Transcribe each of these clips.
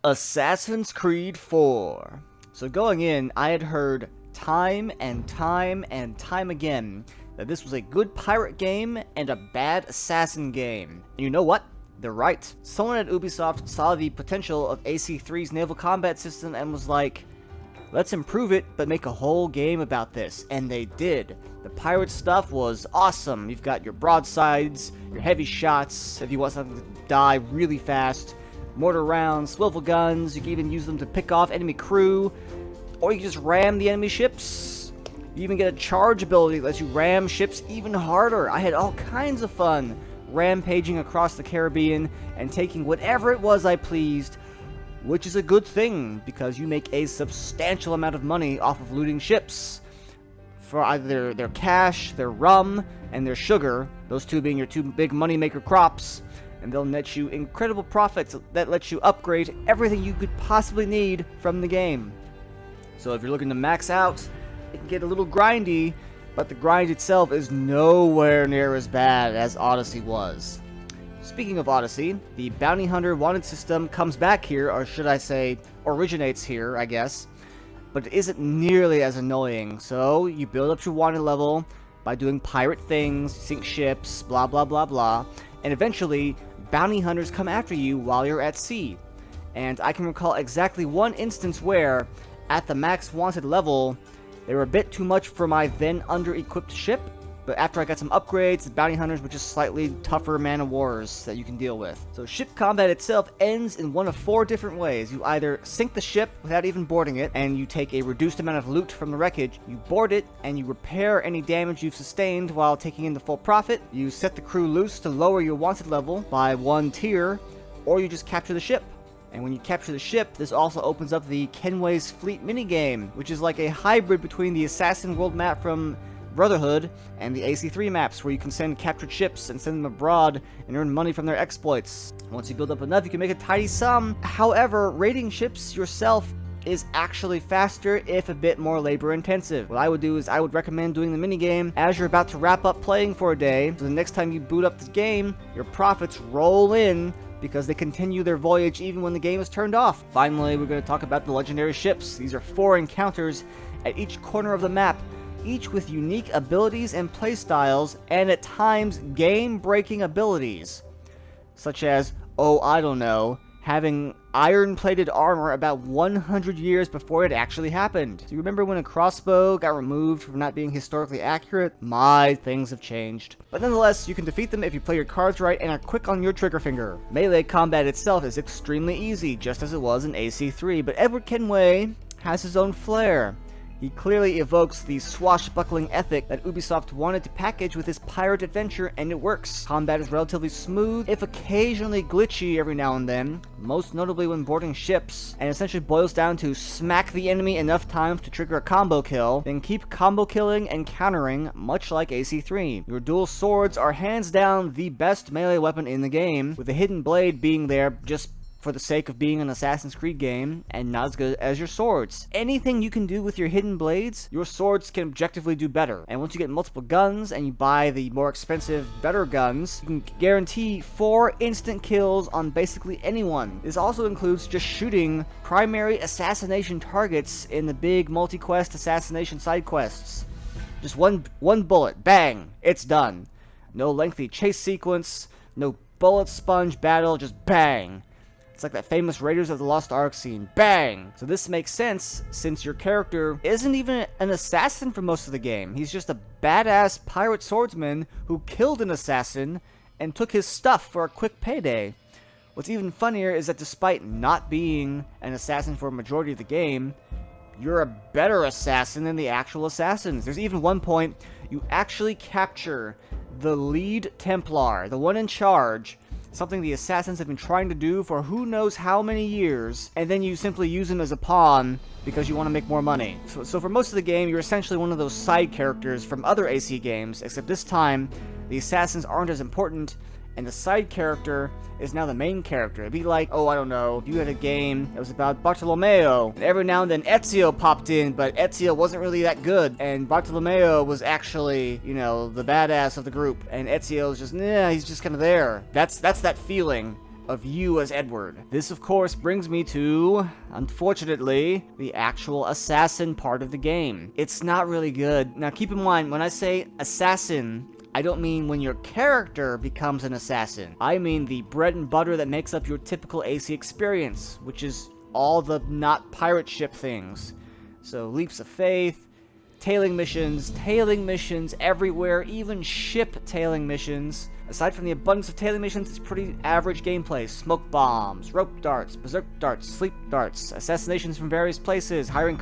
Assassin's Creed 4. So going in, I had heard time and time and time again that this was a good pirate game and a bad assassin game. And you know what? They're right. Someone at Ubisoft saw the potential of AC3's naval combat system and was like, let's improve it, but make a whole game about this. And they did. The pirate stuff was awesome. You've got your broadsides, your heavy shots, if you want something to die really fast, mortar rounds, swivel guns, you can even use them to pick off enemy crew, or you can just ram the enemy ships. You even get a charge ability that lets you ram ships even harder. I had all kinds of fun rampaging across the Caribbean and taking whatever it was I pleased, which is a good thing, because you make a substantial amount of money off of looting ships. For either their cash, their rum, and their sugar, those two being your two big moneymaker crops, and they'll net you incredible profits that let you upgrade everything you could possibly need from the game. So if you're looking to max out, it can get a little grindy, but the grind itself is nowhere near as bad as Odyssey was. Speaking of Odyssey, the Bounty Hunter Wanted system comes back here, or should I say, originates here, I guess, but it isn't nearly as annoying. So you build up your Wanted level by doing pirate things, sink ships, blah blah blah blah, and eventually bounty hunters come after you while you're at sea. And I can recall exactly one instance where, at the max wanted level, they were a bit too much for my then under-equipped ship, but after I got some upgrades, the bounty hunters were just slightly tougher man-of-wars that you can deal with. So ship combat itself ends in one of 4 different ways. You either sink the ship without even boarding it, and you take a reduced amount of loot from the wreckage. You board it, and you repair any damage you've sustained while taking in the full profit. You set the crew loose to lower your wanted level by 1 tier, or you just capture the ship. And when you capture the ship, this also opens up the Kenway's Fleet minigame, which is like a hybrid between the Assassin World map from Brotherhood and the AC3 maps, where you can send captured ships and send them abroad and earn money from their exploits. Once you build up enough, you can make a tidy sum. However, raiding ships yourself is actually faster, if a bit more labor intensive. What I would do is I would recommend doing the minigame as you're about to wrap up playing for a day, so the next time you boot up the game, your profits roll in because they continue their voyage even when the game is turned off. Finally, we're going to talk about the legendary ships. These are 4 encounters at each corner of the map, each with unique abilities and playstyles, and at times game-breaking abilities, such as, oh, I don't know, having iron-plated armor about 100 years before it actually happened. Do you remember when a crossbow got removed for not being historically accurate? Things have changed. But nonetheless, you can defeat them if you play your cards right and are quick on your trigger finger. Melee combat itself is extremely easy, just as it was in AC3, but Edward Kenway has his own flair. He clearly evokes the swashbuckling ethic that Ubisoft wanted to package with his pirate adventure, and it works. Combat is relatively smooth, if occasionally glitchy every now and then, most notably when boarding ships, and essentially boils down to smack the enemy enough times to trigger a combo kill, then keep combo killing and countering, much like AC3. Your dual swords are hands down the best melee weapon in the game, with the hidden blade being there just for the sake of being an Assassin's Creed game, and not as good as your swords. Anything you can do with your hidden blades, your swords can objectively do better. And once you get multiple guns, and you buy the more expensive, better guns, you can guarantee 4 instant kills on basically anyone. This also includes just shooting primary assassination targets in the big multi-quest assassination side quests. Just one bullet, bang, it's done. No lengthy chase sequence, no bullet sponge battle, just bang. It's like that famous Raiders of the Lost Ark scene. Bang! So this makes sense, since your character isn't even an assassin for most of the game. He's just a badass pirate swordsman who killed an assassin and took his stuff for a quick payday. What's even funnier is that despite not being an assassin for a majority of the game, you're a better assassin than the actual assassins. There's even one point you actually capture the lead Templar, the one in charge, something the assassins have been trying to do for who knows how many years, and then you simply use him as a pawn because you want to make more money. So for most of the game, you're essentially one of those side characters from other AC games, except this time, the assassins aren't as important, and the side character is now the main character. It'd be like, oh, I don't know, you had a game that was about Bartolomeo, and every now and then Ezio popped in, but Ezio wasn't really that good, and Bartolomeo was actually, you know, the badass of the group, and Ezio's just, nah, he's just kind of there. That's that feeling of you as Edward. This, of course, brings me to, unfortunately, the actual assassin part of the game. It's not really good. Now, keep in mind, when I say assassin, I don't mean when your character becomes an assassin. I mean the bread and butter that makes up your typical AC experience, which is all the not pirate ship things. So, leaps of faith, tailing missions everywhere, even ship tailing missions. Aside from the abundance of tailing missions, it's pretty average gameplay. Smoke bombs, rope darts, berserk darts, sleep darts, assassinations from various places, hiring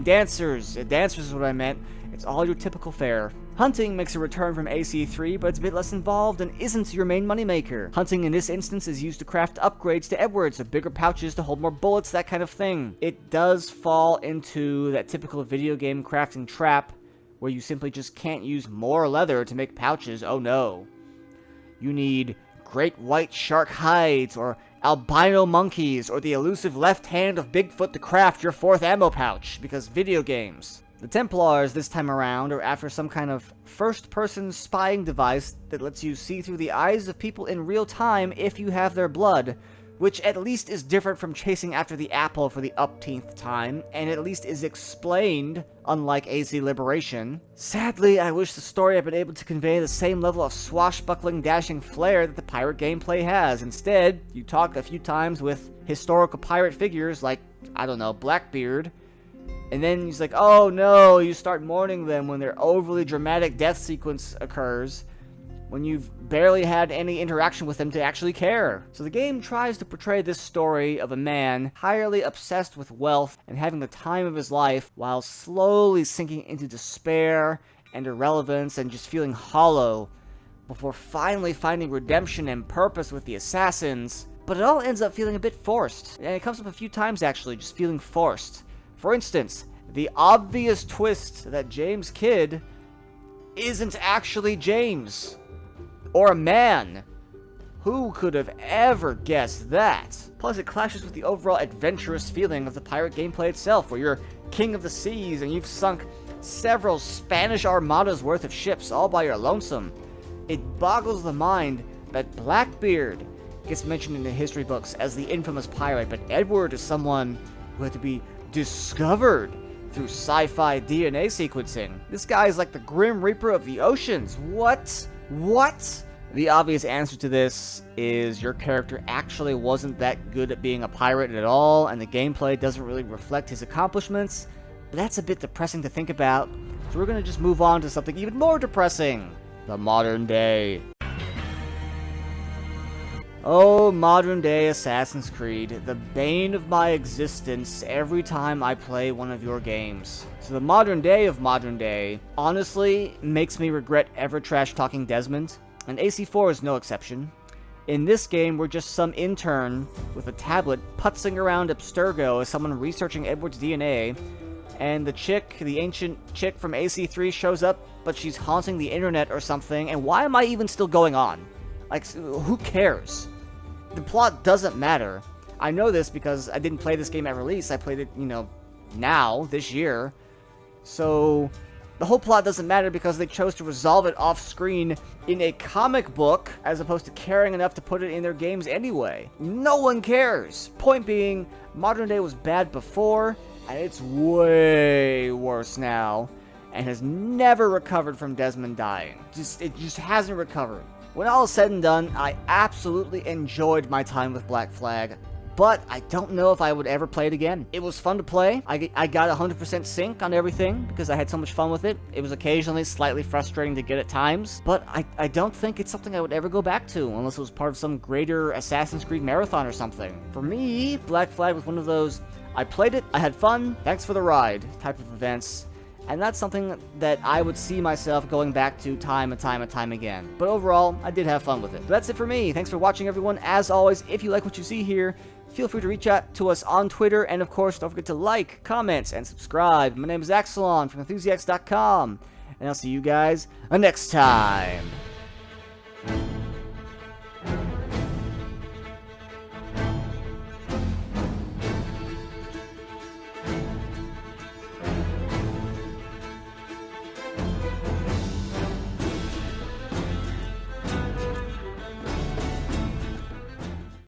dancers. Dancers is what I meant. It's all your typical fare. Hunting makes a return from AC3, but it's a bit less involved and isn't your main moneymaker. Hunting in this instance is used to craft upgrades to Edwards, so bigger pouches to hold more bullets, that kind of thing. It does fall into that typical video game crafting trap, where you simply just can't use more leather to make pouches. Oh no. You need great white shark hides, or albino monkeys, or the elusive left hand of Bigfoot to craft your 4th ammo pouch, because video games. The Templars this time around are after some kind of first-person spying device that lets you see through the eyes of people in real time if you have their blood, which at least is different from chasing after the apple for the upteenth time, and at least is explained, unlike AC Liberation. Sadly, I wish the story had been able to convey the same level of swashbuckling, dashing flair that the pirate gameplay has. Instead, you talk a few times with historical pirate figures like, I don't know, Blackbeard, and then he's like, oh no, you start mourning them when their overly dramatic death sequence occurs, when you've barely had any interaction with them to actually care. So the game tries to portray this story of a man entirely obsessed with wealth and having the time of his life while slowly sinking into despair and irrelevance and just feeling hollow before finally finding redemption and purpose with the assassins. But it all ends up feeling a bit forced. And it comes up a few times actually, just feeling forced. For instance, the obvious twist that James Kidd isn't actually James. Or a man. Who could have ever guessed that? Plus, it clashes with the overall adventurous feeling of the pirate gameplay itself, where you're king of the seas and you've sunk several Spanish armadas worth of ships all by your lonesome. It boggles the mind that Blackbeard gets mentioned in the history books as the infamous pirate, but Edward is someone who had to be discovered through sci-fi DNA sequencing. This guy is like the Grim Reaper of the oceans. What? The obvious answer to this is your character actually wasn't that good at being a pirate at all, and the gameplay doesn't really reflect his accomplishments. But that's a bit depressing to think about, so we're gonna just move on to something even more depressing. The modern day. Oh, modern day Assassin's Creed, the bane of my existence every time I play one of your games. So the modern day of modern day honestly makes me regret ever trash talking Desmond, and AC4 is no exception. In this game, we're just some intern with a tablet putzing around Abstergo as someone researching Edward's DNA, and the ancient chick from AC3 shows up, but she's haunting the internet or something, and why am I even still going on? Like, who cares? The plot doesn't matter. I know this because I didn't play this game at release. I played it, now, this year. So, the whole plot doesn't matter because they chose to resolve it off-screen in a comic book as opposed to caring enough to put it in their games anyway. No one cares! Point being, modern day was bad before, and it's way worse now, and has never recovered from Desmond dying. It just hasn't recovered. When all is said and done, I absolutely enjoyed my time with Black Flag, but I don't know if I would ever play it again. It was fun to play. I got 100% sync on everything because I had so much fun with it. It was occasionally slightly frustrating to get at times, but I don't think it's something I would ever go back to unless it was part of some greater Assassin's Creed marathon or something. For me, Black Flag was one of those, I played it, I had fun, thanks for the ride type of events. And that's something that I would see myself going back to time and time again. But overall, I did have fun with it. But that's it for me. Thanks for watching, everyone. As always, if you like what you see here, feel free to reach out to us on Twitter. And of course, don't forget to like, comment, and subscribe. My name is Axelon from Enthusiasts.com. And I'll see you guys next time.